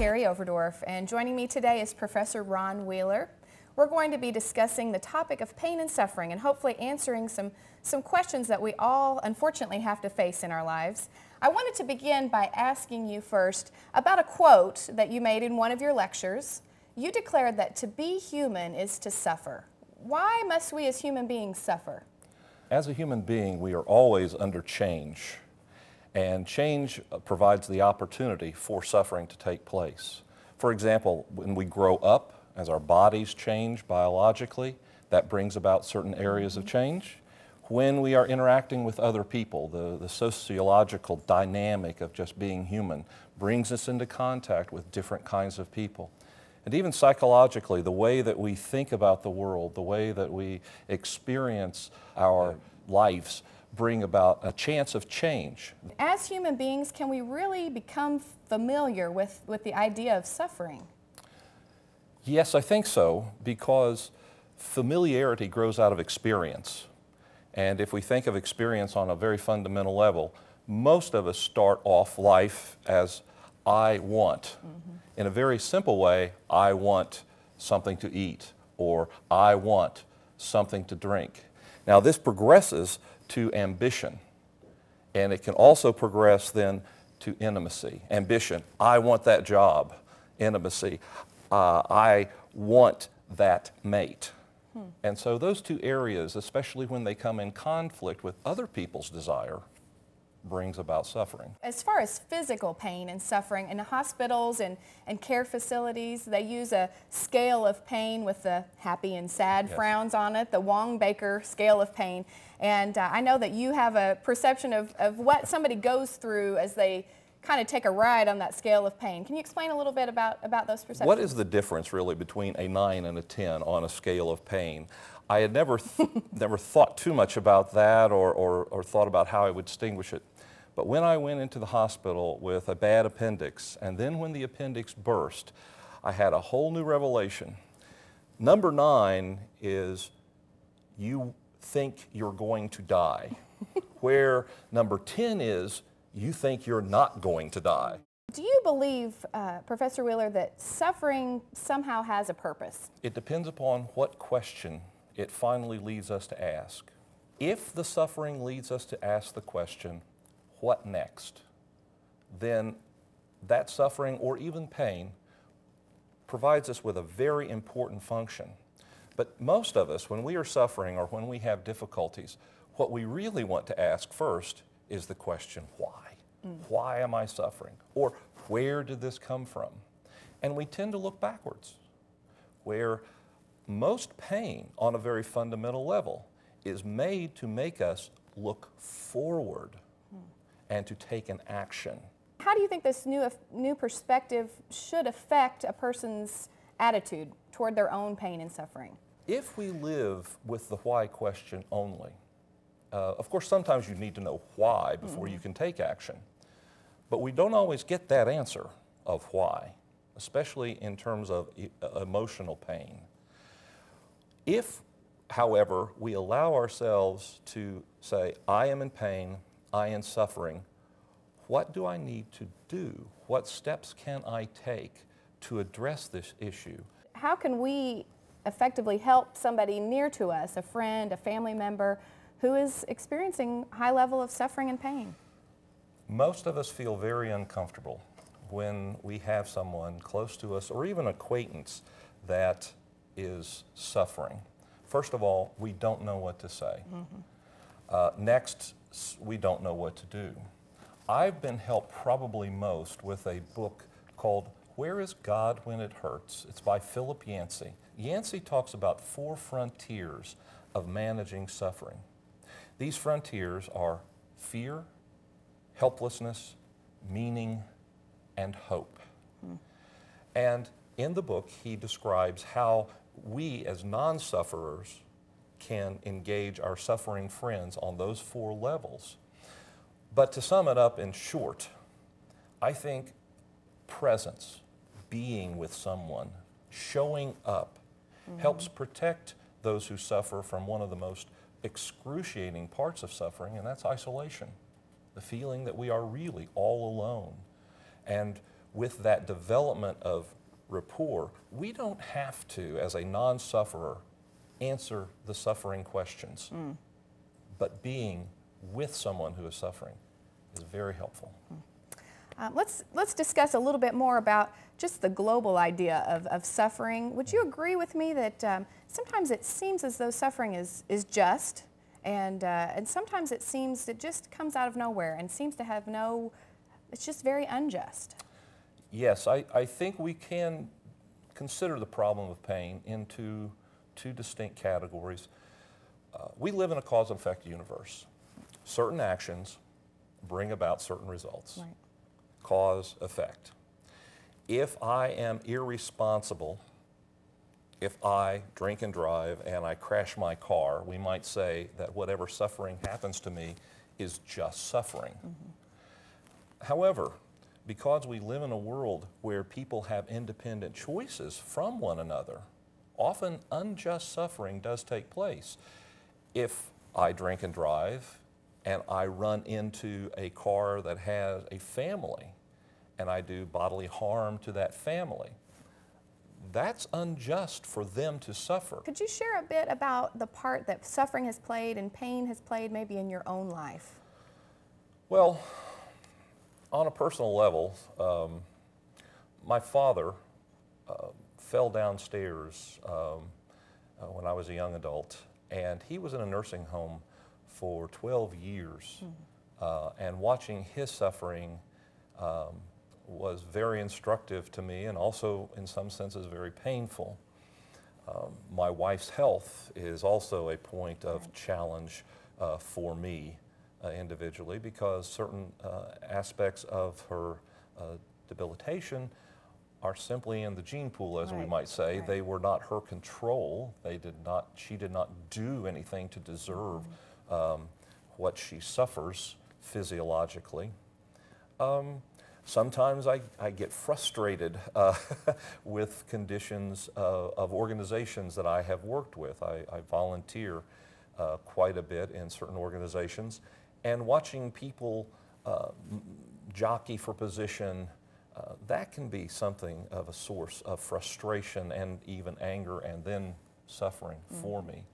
Carrie Overdorf, and joining me today is Professor Ron Wheeler. We're going to be discussing the topic of pain and suffering and hopefully answering some questions that we all unfortunately have to face in our lives. I wanted to begin by asking you first about a quote that you made in one of your lectures. You declared that to be human is to suffer. Why must we as human beings suffer? As a human being, we are always under change. And change provides the opportunity for suffering to take place. For example, when we grow up, as our bodies change biologically, that brings about certain areas of change. When we are interacting with other people, the sociological dynamic of just being human brings us into contact with different kinds of people. And even psychologically, the way that we think about the world, the way that we experience our lives, bring about a chance of change. As human beings, can we really become familiar with the idea of suffering? Yes, I think so, because familiarity grows out of experience. And if we think of experience on a very fundamental level, most of us start off life as I want. In a very simple way, I want something to eat, or I want something to drink. Now this progresses to ambition, and it can also progress then to intimacy. Ambition, I want that job. Intimacy, I want that mate. And so those two areas, especially when they come in conflict with other people's desire, brings about suffering. As far as physical pain and suffering, in hospitals and care facilities, they use a scale of pain with the happy and sad frowns on it, the Wong-Baker scale of pain. And I know that you have a perception of what somebody goes through as they kind of take a ride on that scale of pain. Can you explain a little bit about those perceptions? What is the difference really between a 9 and a 10 on a scale of pain? I had never thought too much about that or thought about how I would distinguish it. But when I went into the hospital with a bad appendix, and then when the appendix burst, I had a whole new revelation. Number 9 is you think you're going to die, where number 10 is you think you're not going to die. Do you believe, Professor Wheeler, that suffering somehow has a purpose? It depends upon what question it finally leads us to ask. If the suffering leads us to ask the question, what next? Then that suffering or even pain provides us with a very important function. But most of us, when we are suffering or when we have difficulties, what we really want to ask first is the question, why? Why am I suffering? Or where did this come from? And we tend to look backwards, where most pain on a very fundamental level is made to make us look forward and to take an action. How do you think this new perspective should affect a person's attitude toward their own pain and suffering? If we live with the why question only, of course sometimes you need to know why before you can take action, but we don't always get that answer of why, especially in terms of emotional pain. If, however, we allow ourselves to say, I am in pain, I am suffering, what do I need to do? What steps can I take to address this issue? How can we effectively help somebody near to us, a friend, a family member, who is experiencing a high level of suffering and pain? Most of us feel very uncomfortable when we have someone close to us or even acquaintance that is suffering. First of all, we don't know what to say. Next, we don't know what to do. I've been helped probably most with a book called Where is God When It Hurts? It's by Philip Yancey. Yancey talks about 4 frontiers of managing suffering. These frontiers are fear, helplessness, meaning, and hope. And in the book, he describes how we as non-sufferers can engage our suffering friends on those 4 levels. But to sum it up in short, I think presence, being with someone, showing up, helps protect those who suffer from one of the most excruciating parts of suffering, and that's isolation. The feeling that we are really all alone. And with that development of rapport, we don't have to, as a non-sufferer, answer the suffering questions. But being with someone who is suffering is very helpful. Let's discuss a little bit more about just the global idea of suffering. Would you agree with me that sometimes it seems as though suffering is just, and sometimes it seems it just comes out of nowhere and seems to have no, it's just very unjust? Yes, I think we can consider the problem of pain into two distinct categories. We live in a cause and effect universe. Certain actions bring about certain results. Right. Cause, effect. If I am irresponsible, if I drink and drive and I crash my car, we might say that whatever suffering happens to me is just suffering. However, because we live in a world where people have independent choices from one another, often unjust suffering does take place. If I drink and drive and I run into a car that has a family and I do bodily harm to that family, that's unjust for them to suffer. Could you share a bit about the part that suffering has played and pain has played maybe in your own life? Well, on a personal level, my father fell downstairs when I was a young adult, and he was in a nursing home for 12 years. And watching his suffering was very instructive to me, and also in some senses very painful. My wife's health is also a point of challenge for me individually, because certain aspects of her debilitation are simply in the gene pool, as we might say. They were not her control. She did not do anything to deserve what she suffers physiologically. Sometimes I get frustrated with conditions of organizations that I have worked with. I volunteer quite a bit in certain organizations, and watching people jockey for position, that can be something of a source of frustration and even anger and then suffering for me.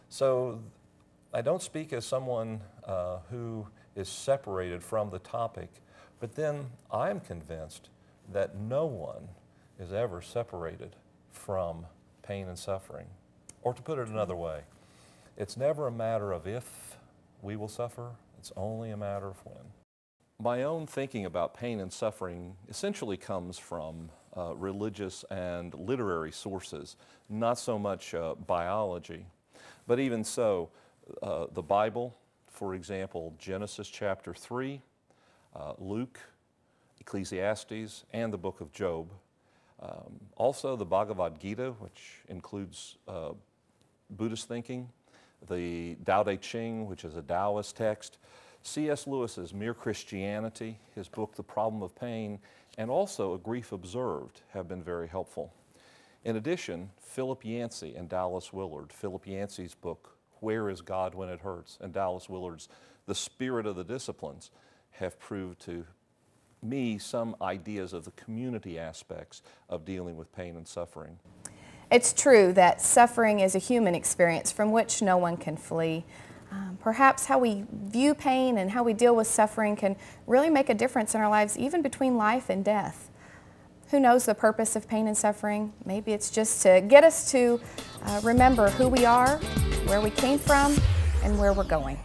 So I don't speak as someone who is separated from the topic, but then I'm convinced that no one is ever separated from pain and suffering. Or to put it another way, it's never a matter of if we will suffer, it's only a matter of when. My own thinking about pain and suffering essentially comes from religious and literary sources, not so much biology. But even so, the Bible, for example, Genesis chapter 3, Luke, Ecclesiastes, and the book of Job. Also the Bhagavad Gita, which includes Buddhist thinking, the Tao Te Ching, which is a Taoist text, C.S. Lewis's Mere Christianity, his book The Problem of Pain, and also A Grief Observed have been very helpful. In addition, Philip Yancey and Dallas Willard, Philip Yancey's book Where is God When It Hurts, and Dallas Willard's The Spirit of the Disciplines, have proved to me some ideas of the community aspects of dealing with pain and suffering. It's true that suffering is a human experience from which no one can flee. Perhaps how we view pain and how we deal with suffering can really make a difference in our lives, even between life and death. Who knows the purpose of pain and suffering? Maybe it's just to get us to remember who we are, where we came from, and where we're going.